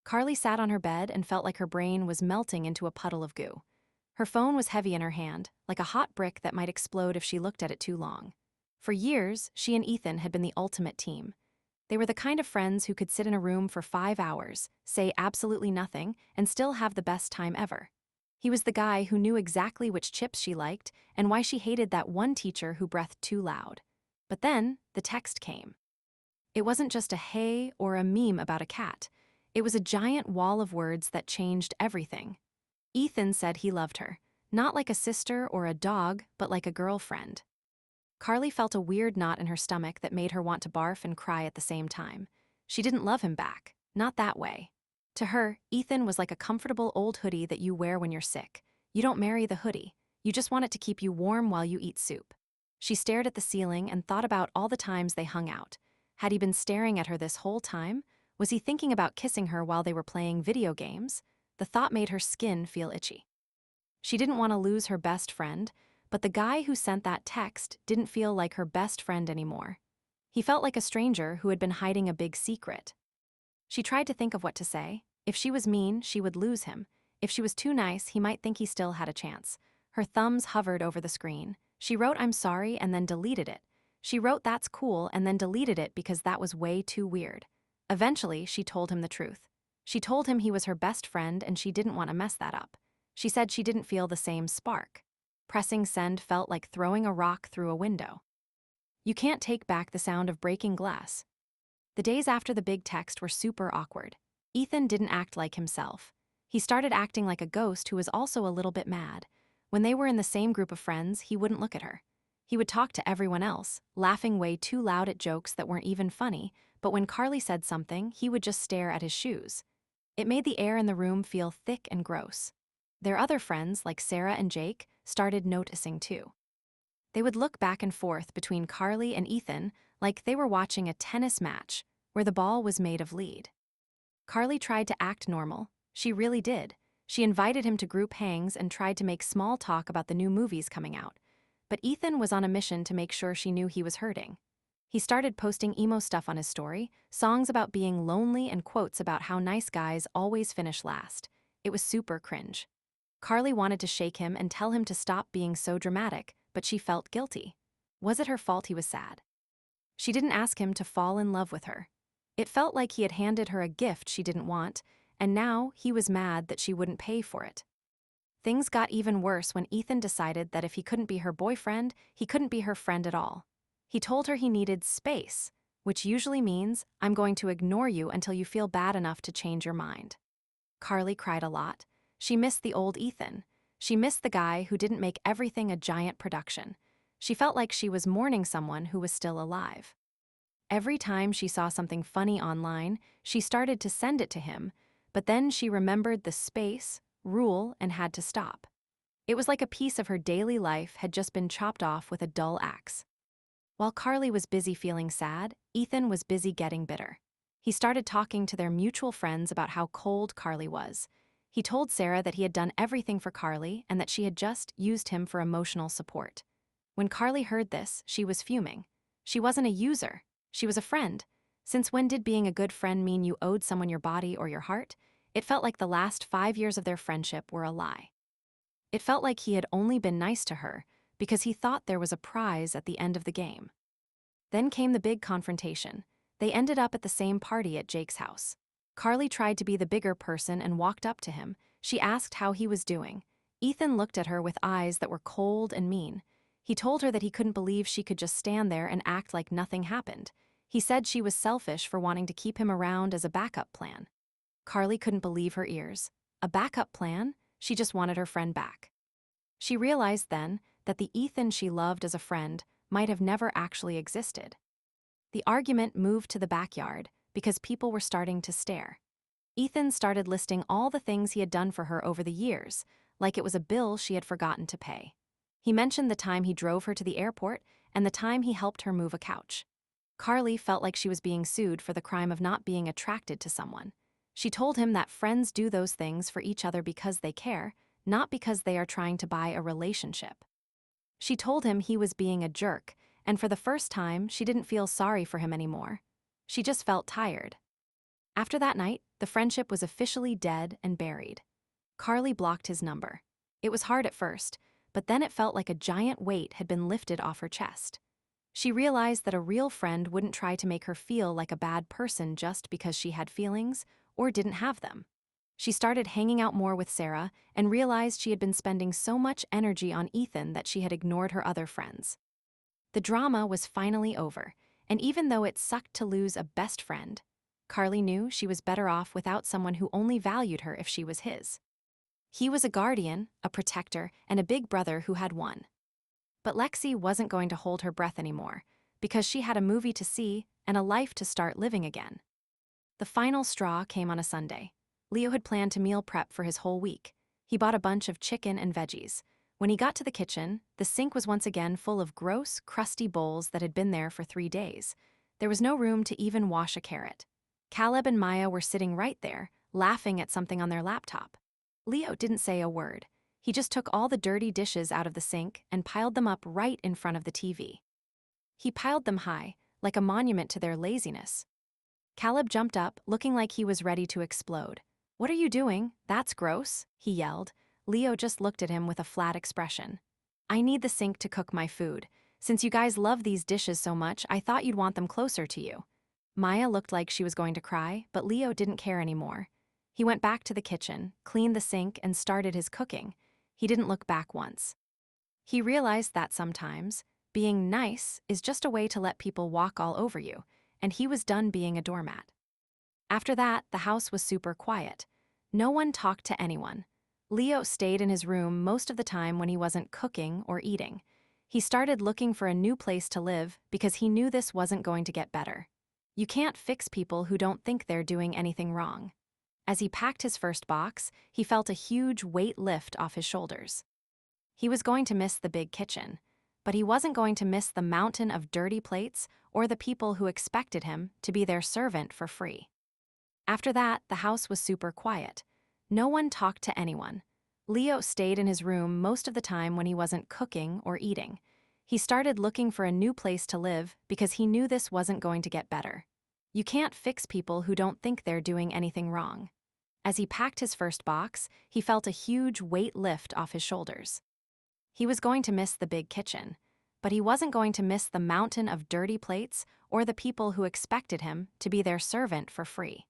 Carly sat on her bed and felt like her brain was melting into a puddle of goo. Her phone was heavy in her hand, like a hot brick that might explode if she looked at it too long. For years, she and Ethan had been the ultimate team. They were the kind of friends who could sit in a room for 5 hours, say absolutely nothing, and still have the best time ever. He was the guy who knew exactly which chips she liked and why she hated that one teacher who breathed too loud. But then, the text came. It wasn't just a hey or a meme about a cat. It was a giant wall of words that changed everything. Ethan said he loved her, not like a sister or a dog, but like a girlfriend. Carly felt a weird knot in her stomach that made her want to barf and cry at the same time. She didn't love him back, not that way. To her, Ethan was like a comfortable old hoodie that you wear when you're sick. You don't marry the hoodie. You just want it to keep you warm while you eat soup. She stared at the ceiling and thought about all the times they hung out. Had he been staring at her this whole time? Was he thinking about kissing her while they were playing video games? The thought made her skin feel itchy. She didn't want to lose her best friend, but the guy who sent that text didn't feel like her best friend anymore. He felt like a stranger who had been hiding a big secret. She tried to think of what to say. If she was mean, she would lose him. If she was too nice, he might think he still had a chance. Her thumbs hovered over the screen. She wrote "I'm sorry" and then deleted it. She wrote "That's cool" and then deleted it because that was way too weird. Eventually, she told him the truth. She told him he was her best friend and she didn't want to mess that up. She said she didn't feel the same spark. Pressing send felt like throwing a rock through a window. You can't take back the sound of breaking glass. The days after the big text were super awkward. Ethan didn't act like himself. He started acting like a ghost who was also a little bit mad. When they were in the same group of friends, he wouldn't look at her. He would talk to everyone else, laughing way too loud at jokes that weren't even funny, but when Carly said something, he would just stare at his shoes. It made the air in the room feel thick and gross. Their other friends, like Sarah and Jake, started noticing too. They would look back and forth between Carly and Ethan like they were watching a tennis match where the ball was made of lead. Carly tried to act normal. She really did. She invited him to group hangs and tried to make small talk about the new movies coming out. But Ethan was on a mission to make sure she knew he was hurting. He started posting emo stuff on his story, songs about being lonely and quotes about how nice guys always finish last. It was super cringe. Carly wanted to shake him and tell him to stop being so dramatic, but she felt guilty. Was it her fault he was sad? She didn't ask him to fall in love with her. It felt like he had handed her a gift she didn't want, and now he was mad that she wouldn't pay for it. Things got even worse when Ethan decided that if he couldn't be her boyfriend, he couldn't be her friend at all. He told her he needed space, which usually means, "I'm going to ignore you until you feel bad enough to change your mind." Carly cried a lot. She missed the old Ethan. She missed the guy who didn't make everything a giant production. She felt like she was mourning someone who was still alive. Every time she saw something funny online, she started to send it to him, but then she remembered the space, rule, and had to stop. It was like a piece of her daily life had just been chopped off with a dull axe. While Carly was busy feeling sad, Ethan was busy getting bitter. He started talking to their mutual friends about how cold Carly was. He told Sarah that he had done everything for Carly and that she had just used him for emotional support. When Carly heard this, she was fuming. She wasn't a user. She was a friend. Since when did being a good friend mean you owed someone your body or your heart? It felt like the last 5 years of their friendship were a lie. It felt like he had only been nice to her because he thought there was a prize at the end of the game. Then came the big confrontation. They ended up at the same party at Jake's house. Carly tried to be the bigger person and walked up to him. She asked how he was doing. Ethan looked at her with eyes that were cold and mean. He told her that he couldn't believe she could just stand there and act like nothing happened. He said she was selfish for wanting to keep him around as a backup plan. Carly couldn't believe her ears. A backup plan? She just wanted her friend back. She realized then that the Ethan she loved as a friend might have never actually existed. The argument moved to the backyard because people were starting to stare. Ethan started listing all the things he had done for her over the years, like it was a bill she had forgotten to pay. He mentioned the time he drove her to the airport and the time he helped her move a couch. Carly felt like she was being sued for the crime of not being attracted to someone. She told him that friends do those things for each other because they care, not because they are trying to buy a relationship. She told him he was being a jerk, and for the first time, she didn't feel sorry for him anymore. She just felt tired. After that night, the friendship was officially dead and buried. Carly blocked his number. It was hard at first, but then it felt like a giant weight had been lifted off her chest. She realized that a real friend wouldn't try to make her feel like a bad person just because she had feelings or didn't have them. She started hanging out more with Sarah and realized she had been spending so much energy on Ethan that she had ignored her other friends. The drama was finally over, and even though it sucked to lose a best friend, Carly knew she was better off without someone who only valued her if she was his. He was a guardian, a protector, and a big brother who had won. But Lexi wasn't going to hold her breath anymore, because she had a movie to see and a life to start living again. The final straw came on a Sunday. Leo had planned to meal prep for his whole week. He bought a bunch of chicken and veggies. When he got to the kitchen, the sink was once again full of gross, crusty bowls that had been there for 3 days. There was no room to even wash a carrot. Caleb and Maya were sitting right there, laughing at something on their laptop. Leo didn't say a word. He just took all the dirty dishes out of the sink and piled them up right in front of the TV. He piled them high, like a monument to their laziness. Caleb jumped up, looking like he was ready to explode. "What are you doing? That's gross," he yelled. Leo just looked at him with a flat expression. "I need the sink to cook my food. Since you guys love these dishes so much, I thought you'd want them closer to you." Maya looked like she was going to cry, but Leo didn't care anymore. He went back to the kitchen, cleaned the sink, and started his cooking. He didn't look back once. He realized that sometimes, being nice is just a way to let people walk all over you, and he was done being a doormat. After that, the house was super quiet. No one talked to anyone. Leo stayed in his room most of the time when he wasn't cooking or eating. He started looking for a new place to live because he knew this wasn't going to get better. You can't fix people who don't think they're doing anything wrong. As he packed his first box, he felt a huge weight lift off his shoulders. He was going to miss the big kitchen, but he wasn't going to miss the mountain of dirty plates or the people who expected him to be their servant for free. After that, the house was super quiet. No one talked to anyone. Leo stayed in his room most of the time when he wasn't cooking or eating. He started looking for a new place to live because he knew this wasn't going to get better. You can't fix people who don't think they're doing anything wrong. As he packed his first box, he felt a huge weight lift off his shoulders. He was going to miss the big kitchen, but he wasn't going to miss the mountain of dirty plates or the people who expected him to be their servant for free.